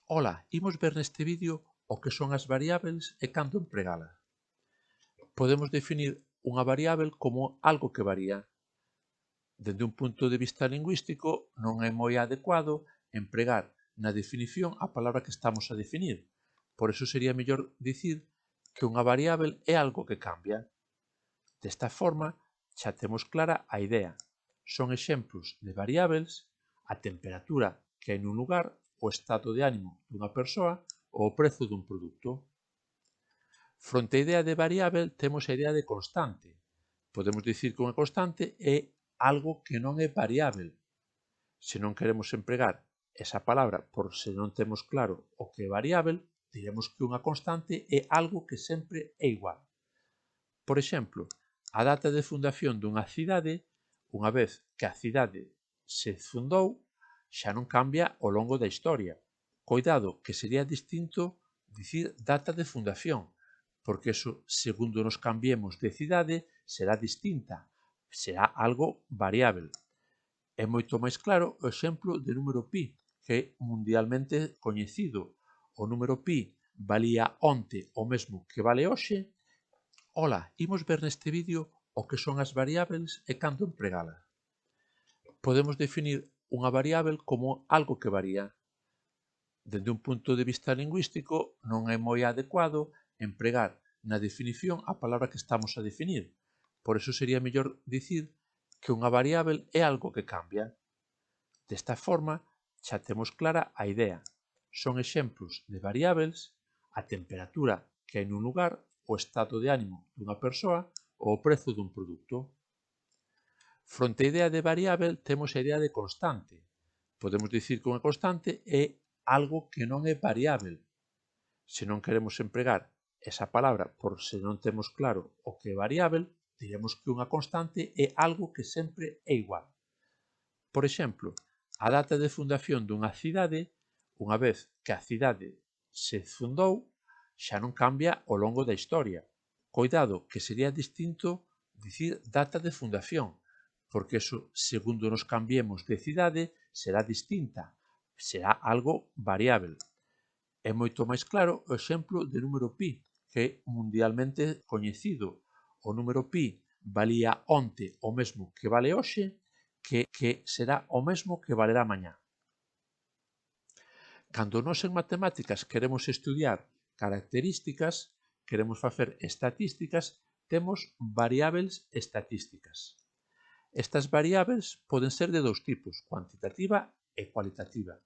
Ola, imos ver neste vídeo o que son as variables e cando empregalas. Podemos definir unha variábel como algo que varía. Dende un punto de vista lingüístico, non é moi adecuado empregar na definición a palabra que estamos a definir. Por iso sería mellor dicir que unha variábel é algo que cambia. Desta forma, xa temos clara a idea. Son exemplos de variábeis a temperatura que hai nun lugar, o estado de ánimo dunha persoa ou o prezo dun produto. Fronte á idea de variábel temos a idea de constante. Podemos dicir que unha constante é algo que non é variábel. Se non queremos empregar esa palabra por se non temos claro o que é variábel, diremos que unha constante é algo que sempre é igual. Por exemplo, a data de fundación dunha cidade, unha vez que a cidade se fundou, xa non cambia ao longo da historia. Coidado, que sería distinto dicir data de fundación, porque eso, segundo nos cambiemos de cidade, será distinta, será algo variábel. É moito máis claro o exemplo de número pi, que é mundialmente coñecido. O número pi valía onte o mesmo que vale hoxe. Ola, imos ver neste vídeo o que son as variábeis e cando empregalas. Podemos definir unha variábel como algo que varía. Dende un punto de vista lingüístico, non é moi adecuado empregar na definición a palabra que estamos a definir. Por iso sería mellor dicir que unha variábel é algo que cambia. Desta forma, xa temos clara a idea. Son exemplos de variábeis a temperatura que hai nun lugar, o estado de ánimo dunha persoa ou o prezo dun produto. Fronte á idea de variábel temos a idea de constante. Podemos dicir que unha constante é algo que non é variábel. Se non queremos empregar esa palabra por se non temos claro o que é variábel, diremos que unha constante é algo que sempre é igual. Por exemplo, a data de fundación dunha cidade, unha vez que a cidade se fundou, xa non cambia ao longo da historia. Coidado, que sería distinto dicir data de fundación, porque eso, segundo nos cambiemos de cidade, será distinta, será algo variábel. É moito máis claro o exemplo de número pi, que é mundialmente coñecido. O número pi valía onte o mesmo que vale hoxe, que será o mesmo que valerá mañá. Cando nós en matemáticas queremos estudiar características, queremos facer estatísticas, temos variábeis estatísticas. Estas variábeis poden ser de dous tipos, cuantitativa e cualitativa.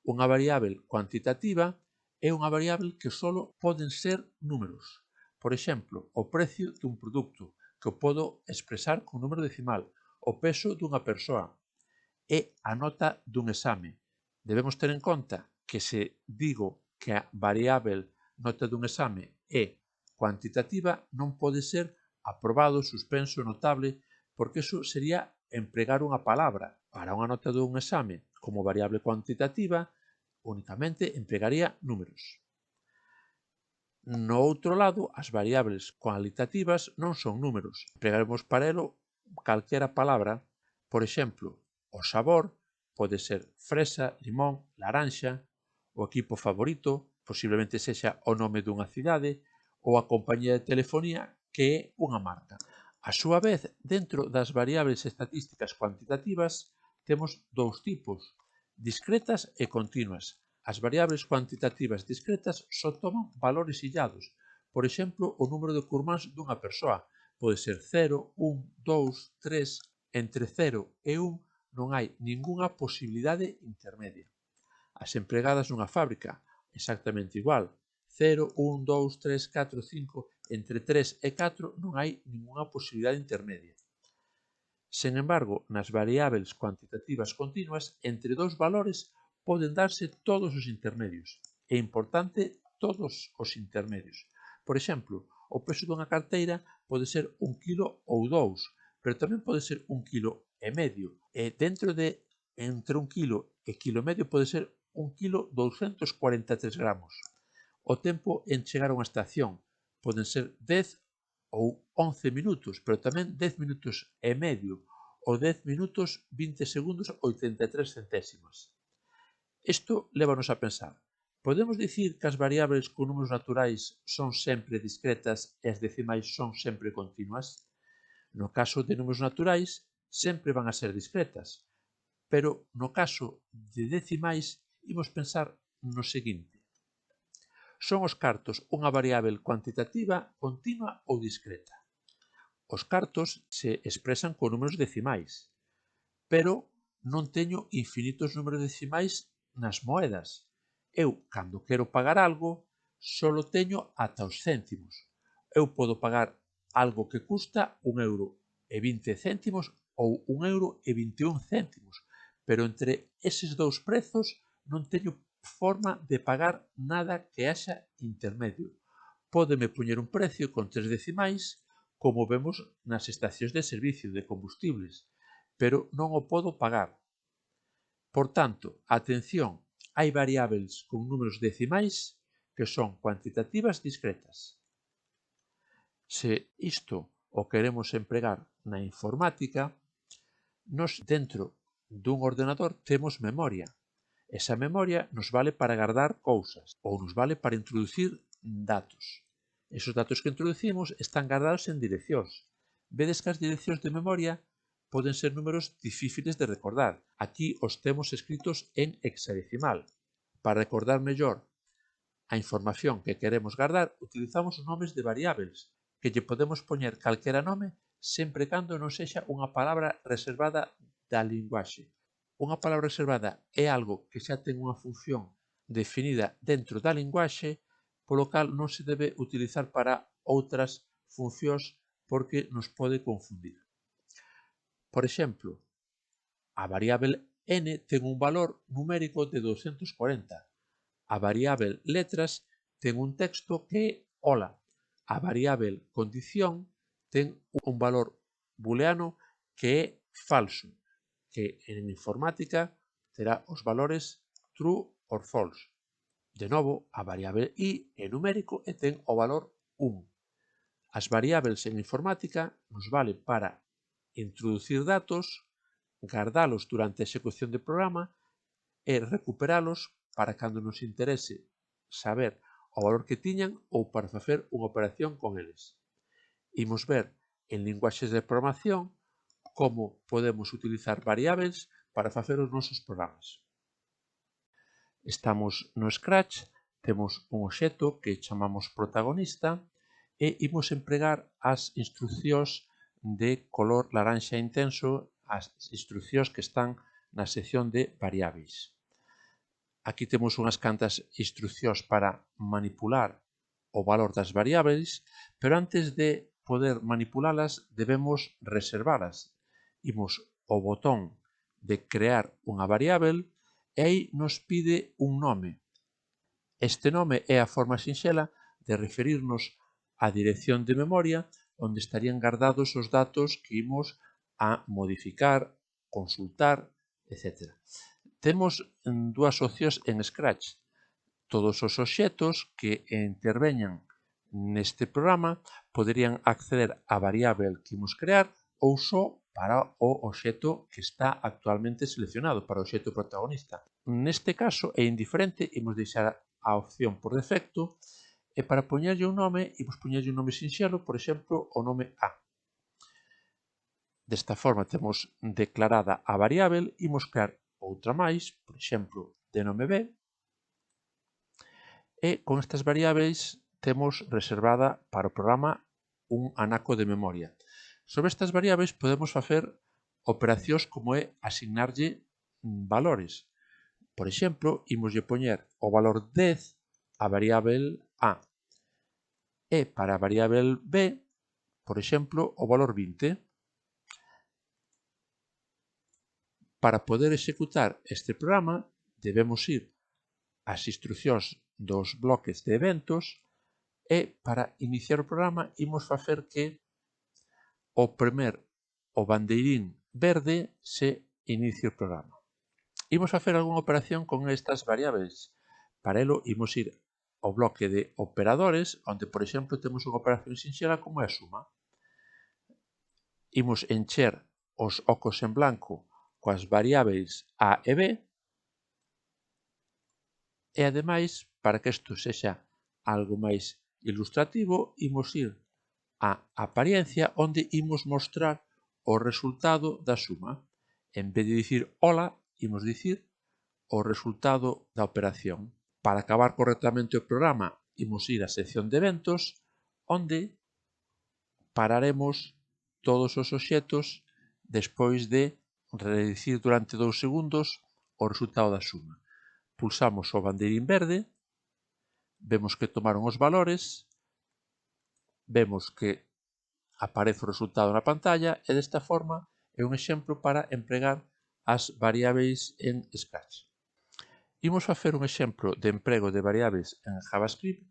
Unha variábel cuantitativa é unha variábel que só poden ser números. Por exemplo, o precio dun produto, que o podo expresar con número decimal, o peso dunha persoa, e a nota dun exame. Debemos ter en conta que se digo que a variábel nota dun exame é cuantitativa, non pode ser aprobado, suspenso, notable, porque iso sería empregar unha palabra. Para unha nota dun exame como variable cuantitativa, únicamente empregaría números. No outro lado, as variables cualitativas non son números. Empregaremos para elo calquera palabra. Por exemplo, o sabor pode ser fresa, limón, laranxa, o equipo favorito, posiblemente sexa o nome dunha cidade, ou a compañía de telefonía, que é unha marca. A súa vez, dentro das variables estatísticas cuantitativas, temos dous tipos, discretas e continuas. As variables cuantitativas discretas só toman valores illados. Por exemplo, o número de curmáns dunha persoa pode ser 0, 1, 2, 3. Entre 0 e 1 non hai ningunha posibilidade intermedia. As empregadas nunha fábrica, exactamente igual. 0, 1, 2, 3, 4, 5. Entre 3 e 4 non hai ningunha posibilidade intermedia. Sen embargo, nas variables cuantitativas continuas, entre dous valores poden darse todos os intermedios. É importante todos os intermedios. Por exemplo, o peso dunha carteira pode ser 1 kilo ou 2, pero tamén pode ser 1 kilo e medio. E dentro de entre 1 kilo e kilo e medio pode ser 1 kilo 243 gramos. O tempo en chegar a unha estación poden ser 10 ou 11 minutos, pero tamén 10 minutos e medio ou 10 minutos 20 segundos 83 centésimas. Isto lévanos a pensar, Podemos dicir que as variables con números naturais son sempre discretas e as decimais son sempre continuas? No caso de números naturais, sempre van a ser discretas, pero no caso de decimais, imos pensar no seguinte. Son os cartos unha variável cuantitativa, continua ou discreta? Os cartos se expresan con números decimais, pero non teño infinitos números decimais nas moedas. Eu, cando quero pagar algo, só teño ata os céntimos. Eu podo pagar algo que custa 1,20 € ou 1,21 €, pero entre eses dous prezos non teño forma de pagar nada que haxa intermedio. Pódeme poñer un precio con 3 decimais, como vemos nas estacións de servicio de combustibles, pero non o podo pagar. Por tanto, atención, hai variables con números decimais que son cuantitativas discretas. Se isto o queremos empregar na informática, nos dentro dun ordenador temos memoria. Esa memoria nos vale para guardar cousas ou nos vale para introducir datos. Esos datos que introducimos están guardados en direccións. Vedes que as direccións de memoria poden ser números difíciles de recordar. Aquí os temos escritos en hexadecimal. Para recordar mellor a información que queremos guardar, utilizamos os nomes de variables, que lle podemos poñer calquera nome sempre cando non sexa unha palabra reservada da linguaxe. Unha palabra reservada é algo que xa ten unha función definida dentro da linguaxe, polo cal non se debe utilizar para outras funcións porque nos pode confundir. Por exemplo, a variável n ten un valor numérico de 240. A variável letras ten un texto que é hola. A variável condición ten un valor booleano que é falso, que en informática terá os valores true or false. De novo, a variável i é numérico e ten o valor 1. As variábeis en informática nos valen para introducir datos, guardalos durante a execución do programa e recuperalos para cando nos interese saber o valor que tiñan ou para facer unha operación con eles. Imos ver en linguaxes de programación como podemos utilizar variables para facer os nosos programas. Estamos no Scratch, temos un obxecto que chamamos protagonista e imos empregar as instruccións de color laranxa intenso, as instruccións que están na sección de variables. Aquí temos unhas cantas instruccións para manipular o valor das variables, pero antes de poder manipulalas debemos reservalas. Imos ao botón de crear unha variável e aí nos pide un nome. Este nome é a forma sinxela de referirnos á dirección de memoria onde estarían guardados os datos que imos a modificar, consultar, etc. Temos dúas opcións en Scratch. Todos os obxectos que interveñan neste programa poderían acceder á variável que imos crear ou só para o obxecto que está actualmente seleccionado, para o obxecto protagonista. Neste caso é indiferente, imos deixar a opción por defecto e para poñerlle un nome, imos poñerlle un nome sinxelo, por exemplo, o nome A. Desta forma temos declarada a variável, imos crear outra máis, por exemplo, de nome B, e con estas variáveis temos reservada para o programa un anaco de memoria. Sobre estas variáveis podemos facer operacións como é asignarlle valores. Por exemplo, imoslle poñer o valor 10 a variável A e para a variável B, por exemplo, o valor 20. Para poder executar este programa debemos ir ás instruccións dos bloques de eventos e para iniciar o programa imos facer que ao premer o bandeirín verde se inicie o programa. Imos facer algunha operación con estas variables. Para elo imos ir ao bloque de operadores, onde, por exemplo, temos unha operación sinxela como é a suma. Imos encher os ocos en blanco coas variables A e B E, ademais, para que isto sexa algo máis ilustrativo, imos ir a apariencia onde imos mostrar o resultado da suma. En vez de dicir hola, imos dicir o resultado da operación. Para acabar correctamente o programa, imos ir á sección de eventos, onde pararemos todos os obxectos despois de redicir durante 2 segundos o resultado da suma. Pulsamos o bandeirín verde, vemos que tomaron os valores, vemos que aparece o resultado na pantalla e desta forma é un exemplo para empregar as variáveis en Scratch. Imos facer un exemplo de emprego de variáveis en JavaScript.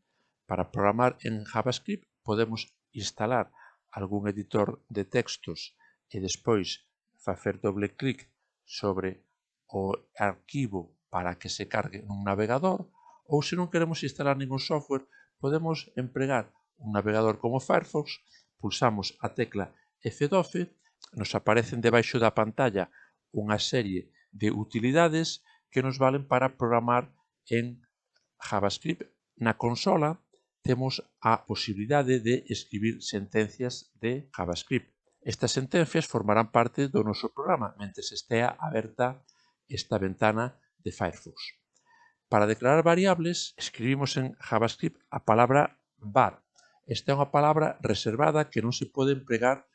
Para programar en JavaScript podemos instalar algún editor de textos e despois facer doble clic sobre o arquivo para que se cargue nun navegador, ou se non queremos instalar ningún software, podemos empregar un navegador como Firefox, pulsamos a tecla F12, nos aparecen debaixo da pantalla unha serie de utilidades que nos valen para programar en JavaScript. Na consola temos a posibilidade de escribir sentencias de JavaScript. Estas sentencias formarán parte do noso programa mentre estea aberta esta ventana de Firefox. Para declarar variables, escribimos en JavaScript a palabra var. Esta é unha palabra reservada que non se pode empregar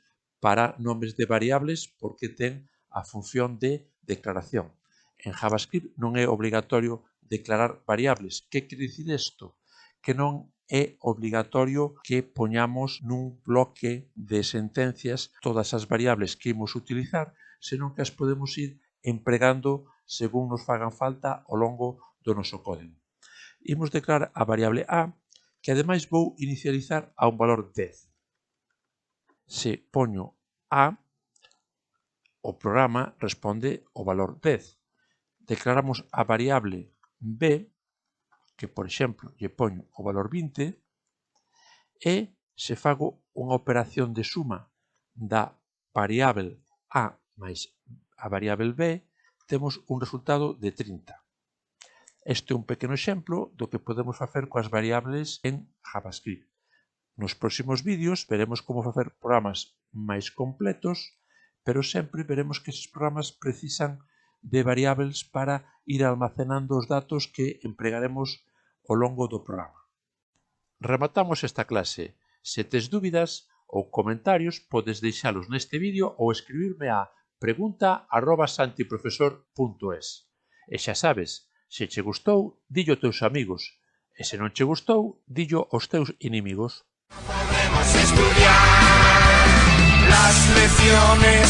para nomes de variables porque ten a función de declaración. En JavaScript non é obrigatorio declarar variables. Que quere dicir isto? Que non é obrigatorio que poñamos nun bloque de sentencias todas as variables que imos utilizar, senón que as podemos ir empregando según nos fagan falta ao longo do noso código. Imos declarar a variable a, que ademais vou inicializar a un valor 10. Se poño a, o programa responde o valor 10. Declaramos a variable b, que, por exemplo, lle poño o valor 20, e se fago unha operación de suma da variable a máis a variable b, temos un resultado de 30. Este é un pequeno exemplo do que podemos facer coas variables en JavaScript. Nos próximos vídeos veremos como facer programas máis completos, pero sempre veremos que esses programas precisan de variables para ir almacenando os datos que empregaremos ao longo do programa. Rematamos esta clase. Se tes dúbidas ou comentarios, podes deixalos neste vídeo ou escribirme a pregunta@santiprofesor.es. E xa sabes, se che gustou, dillo aos teus amigos, e se non che gustou, dillo aos teus inimigos. Podremos estudiar las lecciones.